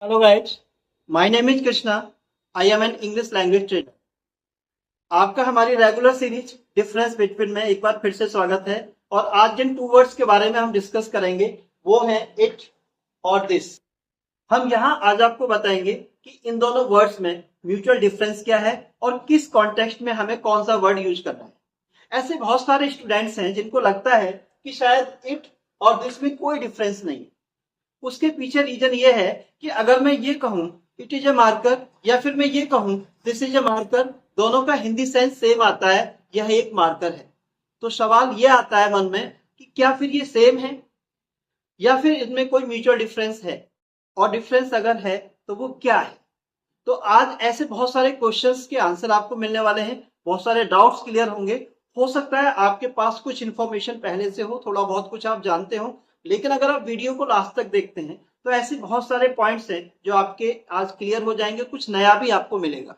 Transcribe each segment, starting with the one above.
Hello guys, my name is Krishna. I am an English language trainer. आपका हमारी regular series difference between में एक बार फिर से स्वागत है। और आज जिन टू वर्ड्स के बारे में हम डिस्कस करेंगे वो है इट और दिस। हम यहाँ आज आपको बताएंगे कि इन दोनों वर्ड्स में म्यूचुअल डिफरेंस क्या है और किस कॉन्टेक्स्ट में हमें कौन सा वर्ड यूज करना है। ऐसे बहुत सारे स्टूडेंट्स हैं जिनको लगता है कि शायद इट और दिस में कोई डिफरेंस नहीं है। उसके पीछे रीजन ये है कि अगर मैं ये कहूं इट इज ए मार्कर या फिर मैं ये कहूं दिस इज ए मार्कर, दोनों का हिंदी सेंस सेम आता है, यह एक मार्कर है। तो सवाल ये आता है मन में कि क्या फिर ये सेम है या फिर इनमें कोई म्यूचुअल डिफरेंस है, और डिफरेंस अगर है तो वो क्या है। तो आज ऐसे बहुत सारे क्वेश्चंस के आंसर आपको मिलने वाले हैं, बहुत सारे डाउट्स क्लियर होंगे। हो सकता है आपके पास कुछ इंफॉर्मेशन पहले से हो, थोड़ा बहुत कुछ आप जानते हो, लेकिन अगर आप वीडियो को लास्ट तक देखते हैं तो ऐसे बहुत सारे पॉइंट्स हैं जो आपके आज क्लियर हो जाएंगे, कुछ नया भी आपको मिलेगा।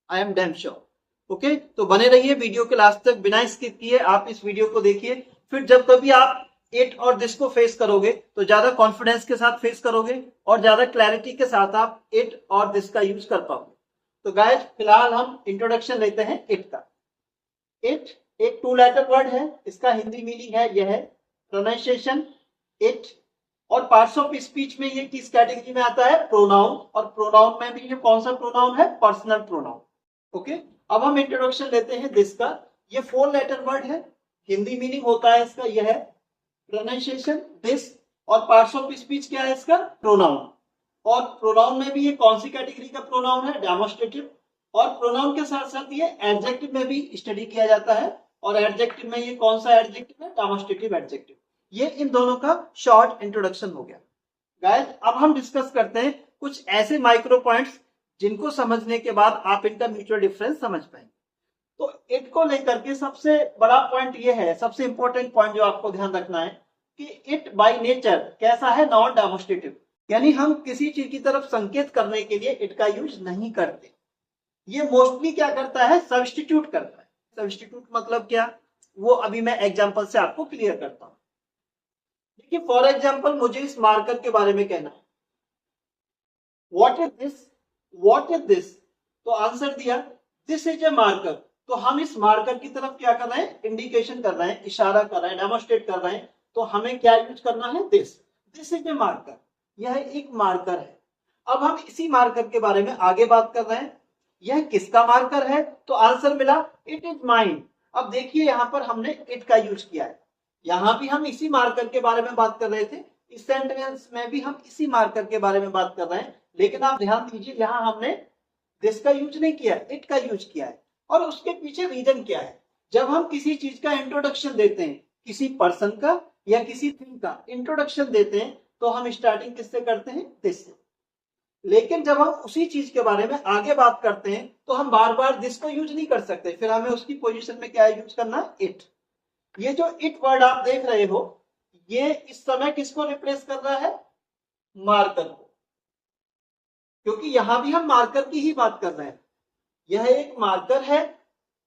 I am damn sure. Okay, तो बने रहिए वीडियो के लास्ट तक, बिना स्किप किए आप इस वीडियो को देखिए। फिर जब कभी आप इट और दिस को फेस करोगे तो ज्यादा कॉन्फिडेंस के साथ फेस करोगे और ज्यादा क्लैरिटी के साथ आप इट और दिस का यूज कर पाओगे। तो गाइस फिलहाल हम इंट्रोडक्शन लेते हैं इट का। इट एक टू लेटर वर्ड है, इसका हिंदी मीनिंग है यह प्रोनाउंसिएशन इट। और पार्ट्स ऑफ स्पीच में ये किस कैटेगरी में आता है? प्रोनाउन। और प्रोनाउन में भी ये कौन सा प्रोनाउन है? Personal pronoun. ओके, अब हम इंट्रोडक्शन लेते हैं दिस का। ये फोर लेटर वर्ड है, हिंदी मीनिंग होता है इसका यह है प्रोनाउंसिएशन दिस। और पार्ट्स ऑफ स्पीच क्या है इसका? प्रोनाउन। और प्रोनाउन में भी ये कौन सी कैटेगरी का प्रोनाउन है? डेमोस्ट्रेटिव। और प्रोनाउन के साथ साथ ये एडजेक्टिव में भी स्टडी किया जाता है, और एडजेक्टिव में ये कौन सा एडजेक्टिव है? Demonstrative adjective. ये इन दोनों का शॉर्ट इंट्रोडक्शन हो गया। गाइस अब हम डिस्कस करते हैं कुछ ऐसे माइक्रो पॉइंट्स जिनको समझने के बाद आप इनका म्यूचुअल डिफरेंस समझ पाएंगे। तो इट को लेकर के सबसे बड़ा पॉइंट ये है, सबसे इंपॉर्टेंट पॉइंट जो आपको ध्यान रखना है कि इट बाय नेचर कैसा है? Non demonstrative. यानी हम किसी चीज की तरफ संकेत करने के लिए इट का यूज नहीं करते। ये मोस्टली क्या करता है? सब्स्टिट्यूट करता है। सब्स्टिट्यूट मतलब क्या, वो अभी मैं एग्जांपल से आपको क्लियर करता हूं। देखिए फॉर एग्जांपल मुझे इस मार्कर के बारे में कहना है, what is this, what is this. तो आंसर दिया दिस इज ए मार्कर। तो हम इस मार्कर की तरफ क्या कर रहे हैं? इंडिकेशन कर रहे हैं, इशारा कर रहे हैं, डेमोस्ट्रेट कर रहे हैं। तो हमें क्या यूज करना है? This. This is a marker, यह एक मार्कर है। अब हम इसी मार्कर के बारे में आगे बात कर रहे हैं, यह किसका मार्कर है? तो आंसर मिला इट इज माइन। अब देखिए यहां पर हमने इट का यूज किया है, यहां भी हम इसी मार्कर के बारे में बात कर रहे थे, इस सेंटेंस में भी हम इसी मार्कर के बारे में बात कर रहे हैं। लेकिन आप ध्यान दीजिए यहां हमने दिस का यूज नहीं किया, इट का यूज किया है। और उसके पीछे रीजन क्या है? जब हम किसी चीज का इंट्रोडक्शन देते हैं, किसी पर्सन का या किसी थिंग का इंट्रोडक्शन देते हैं, तो हम स्टार्टिंग किससे करते हैं? दिस से। लेकिन जब हम उसी चीज के बारे में आगे बात करते हैं तो हम बार बार दिस को यूज नहीं कर सकते, फिर हमें उसकी पोजीशन में क्या यूज करना है? इट। ये जो इट वर्ड आप देख रहे हो, ये इस समय किसको रिप्लेस कर रहा है? मार्कर को। क्योंकि यहां भी हम मार्कर की ही बात कर रहे हैं, यह एक मार्कर है,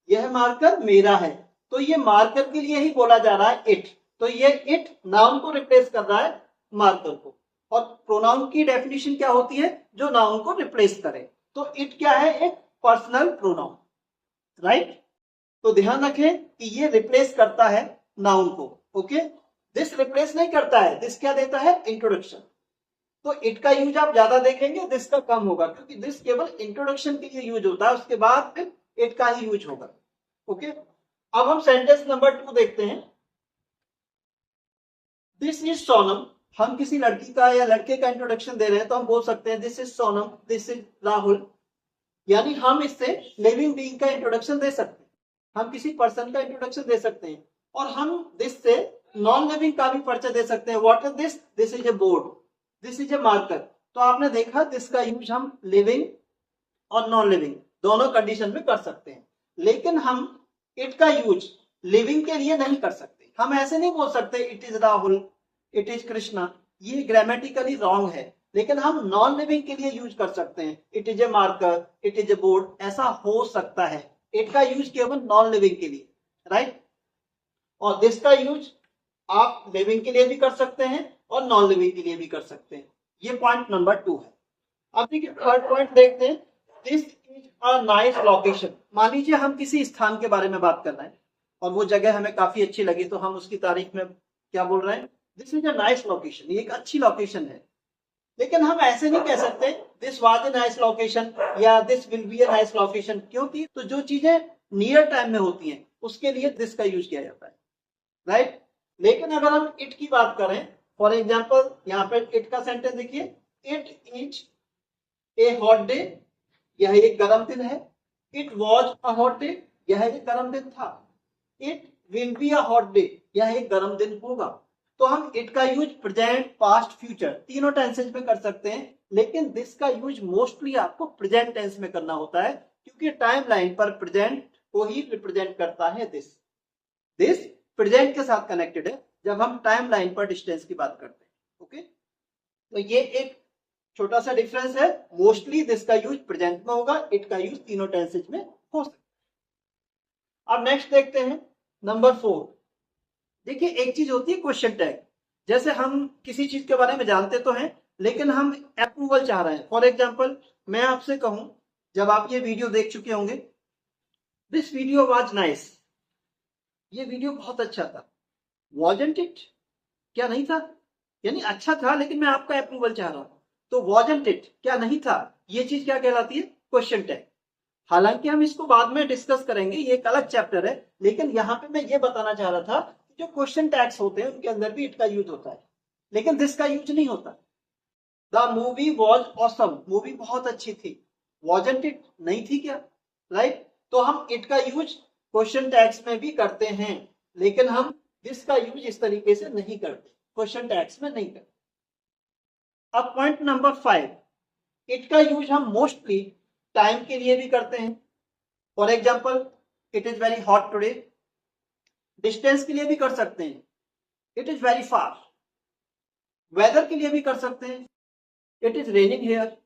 यह मार्कर मेरा है, तो ये मार्कर के लिए ही बोला जा रहा है इट। तो ये इट नाउन को रिप्लेस कर रहा है मार्कर को। और प्रोनाउन की डेफिनेशन क्या होती है? जो नाउन को रिप्लेस करे। तो इट क्या है? एक पर्सनल प्रोनाउन, राइट। तो ध्यान रखें कि ये रिप्लेस करता है नाउन को। ओके, दिस रिप्लेस नहीं करता है, दिस क्या देता है? इंट्रोडक्शन। तो इट का यूज आप ज्यादा देखेंगे, दिस का कम होगा, क्योंकि दिस केवल इंट्रोडक्शन के लिए यूज होता है, उसके बाद फिर इट का ही यूज होगा। ओके, अब हम सेंटेंस नंबर 2 देखते हैं। This is Sonam. हम किसी लड़की का या लड़के का इंट्रोडक्शन दे रहे हैं तो हम बोल सकते हैं this is Sonam, this is Rahul. यानी हम इससे लिविंग बीइंग का इंट्रोडक्शन दे सकते हैं, हम किसी पर्सन का इंट्रोडक्शन दे सकते हैं। और हम दिस से नॉन लिविंग का भी परिचय दे सकते हैं। What is this? This is a board, this is a marker. तो आपने देखा दिस का यूज हम लिविंग और नॉन लिविंग दोनों कंडीशन में कर सकते हैं। लेकिन हम इट का यूज लिविंग के लिए नहीं कर सकते। हम ऐसे नहीं बोल सकते it is Rahul, it is Krishna, ये ग्रामेटिकली रॉन्ग है। लेकिन हम नॉन लिविंग के लिए यूज कर सकते हैं, it is a marker, it is a board, ऐसा हो सकता है। इट का यूज केवल नॉन लिविंग के लिए, राइट। और दिस का यूज आप लिविंग के लिए भी कर सकते हैं और नॉन लिविंग के लिए भी कर सकते हैं। ये पॉइंट नंबर 2 है। अब देखिए थर्ड पॉइंट देखते हैं, this is a nice location. मान लीजिए हम किसी स्थान के बारे में बात कर रहे हैं और वो जगह हमें काफी अच्छी लगी, तो हम उसकी तारीफ में क्या बोल रहे हैं, this is a nice location, ये एक अच्छी लोकेशन है। लेकिन हम ऐसे नहीं कह सकते this was a nice location या this will be a nice location, क्योंकि तो जो चीजें नियर टाइम में होती हैं उसके लिए दिस का यूज किया जाता है, राइट। लेकिन अगर हम इट की बात करें, फॉर एग्जाम्पल यहाँ पे इट का सेंटेंस देखिए, it is a hot day, यह एक गर्म दिन है। It was a hot day, यह एक गर्म दिन था। It will be a hot day, यह एक गर्म दिन होगा। तो हम इट का यूज प्रेजेंट, पास्ट, फ्यूचर तीनों टेंसेज में कर सकते हैं, लेकिन दिस का यूज मोस्टली आपको प्रेजेंट टेंस में करना होता है, क्योंकि टाइम लाइन पर प्रेजेंट को ही रिप्रेजेंट करता है दिस। दिस प्रेजेंट के साथ कनेक्टेड है जब हम टाइम लाइन पर डिस्टेंस की बात करते हैं। ओके, तो ये एक छोटा सा डिफरेंस है। मोस्टली दिस का यूज प्रेजेंट में होगा, इट का यूज तीनों टेंसेज में हो सकता है। अब नेक्स्ट देखते हैं नंबर 4। देखिए एक चीज होती है क्वेश्चन टैग, जैसे हम किसी चीज के बारे में जानते तो हैं लेकिन हम अप्रूवल चाह रहे हैं। फॉर एग्जाम्पल मैं आपसे कहूं, जब आप ये वीडियो देख चुके होंगे, दिस वीडियो वाज नाइस, ये वीडियो बहुत अच्छा था। वॉजंट इट, क्या नहीं था, यानी अच्छा था लेकिन मैं आपका अप्रूवल चाह रहा हूं, तो वॉजंट इट, क्या नहीं था, ये चीज क्या कहलाती है, क्वेश्चन टैग। हालांकि हम इसको बाद में डिस्कस करेंगे, ये एक अलग चैप्टर है, लेकिन यहाँ पे मैं ये बताना चाह रहा था कि जो क्वेश्चन टैग्स होते हैं उनके अंदर भी इट का यूज होता है, लेकिन दिस का यूज नहीं होता। The movie was awesome, movie बहुत अच्छी थी। वॉजंट इट, नहीं थी क्या, राइट। तो हम इट का यूज क्वेश्चन टैग्स में भी करते हैं, लेकिन हम दिस का यूज इस तरीके से नहीं करते, क्वेश्चन टैग्स में नहीं करते। अब पॉइंट नंबर 5, इट का यूज हम मोस्टली टाइम के लिए भी करते हैं। For example it is very hot today, distance के लिए भी कर सकते हैं, it is very far. Weather के लिए भी कर सकते हैं, it is raining here,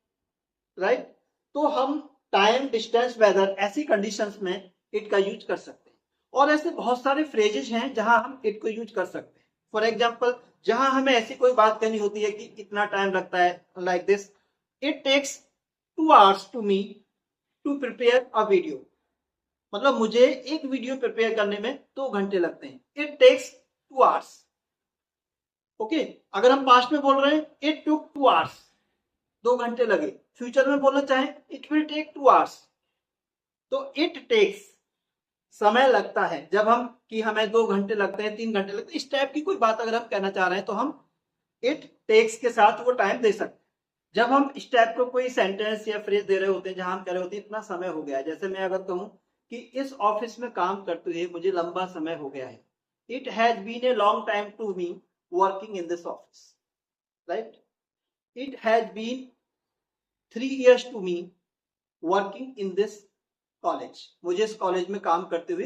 right. तो हम टाइम, डिस्टेंस, वेदर ऐसी कंडीशंस में इट का यूज कर सकते हैं। और ऐसे बहुत सारे फ्रेजेस हैं जहां हम इट को यूज कर सकते हैं। फॉर एग्जाम्पल जहां हमें ऐसी कोई बात कहनी होती है कि इतना टाइम लगता है, like this, it takes 2 hours to me to prepare a video, मतलब मुझे एक वीडियो प्रिपेयर करने में 2 घंटे लगते हैं। It takes 2 hours। ओके, अगर हम पास्ट में बोल रहे हैं इट टुक 2 hours, 2 घंटे लगे। फ्यूचर में बोलना चाहें इट विल टेक 2 hours। तो इट टेक्स, समय लगता है, जब हम कि हमें 2 घंटे लगते हैं, 3 घंटे लगते हैं, इस टाइप की कोई बात अगर हम कहना चाह रहे हैं तो हम इट टेक्स के साथ वो टाइम दे सकते हैं। जब हम इस टाइप को कोई सेंटेंस या फ्रेज दे रहे होते हैं जहां हम कह रहे होते हैं इतना समय हो गया है, जैसे मैं अगर कहूं कि इस ऑफिस में काम करते हुए मुझे लंबा समय हो गया है, it has been a long time to me working in this office, right. It has been 3 years to me working in this college, मुझे इस कॉलेज में काम करते हुए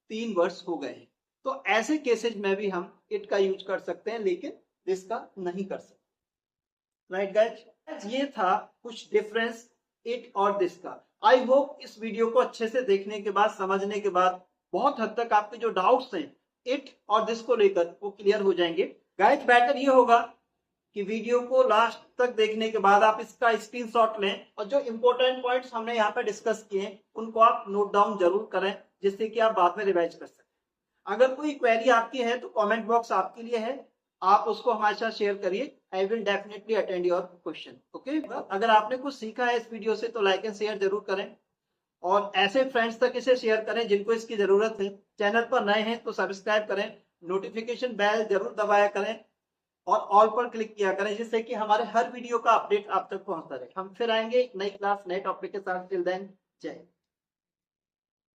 3 वर्ष हो गए हैं। तो ऐसे केसेज में भी हम इट का यूज कर सकते हैं, लेकिन दिस का नहीं कर सकते, राइट गाइस। ये था कुछ डिफरेंस इट और दिस का। आई होप इस वीडियो को अच्छे से देखने के बाद, समझने के बाद बहुत हद तक आपके जो डाउट्स हैं इट और दिस को लेकर वो क्लियर हो जाएंगे। गाइस बेटर ये होगा कि वीडियो को लास्ट तक देखने के बाद आप इसका स्क्रीनशॉट लें और जो इंपॉर्टेंट पॉइंट्स हमने यहाँ पे डिस्कस किए उनको आप नोट डाउन जरूर करें, जिससे कि आप बाद में रिवाइज कर सकें। अगर कोई क्वेरी आपकी है तो कमेंट बॉक्स आपके लिए है, आप उसको हमारे साथ शेयर करिए। I will definitely attend your question. Okay, अगर आपने कुछ सीखा है इस वीडियो से तो लाइक एंड शेयर जरूर करें और ऐसे फ्रेंड्स तक इसे शेयर करें जिनको इसकी जरूरत है। चैनल पर नए हैं तो सब्सक्राइब करें, नोटिफिकेशन बेल जरूर दबाया करें और ऑल पर क्लिक किया करें, जिससे कि हमारे हर वीडियो का अपडेट आप तक पहुंचता रहे। हम फिर आएंगे एक नई क्लास, नए टॉपिक के साथ। टिल देन, जय हिंद।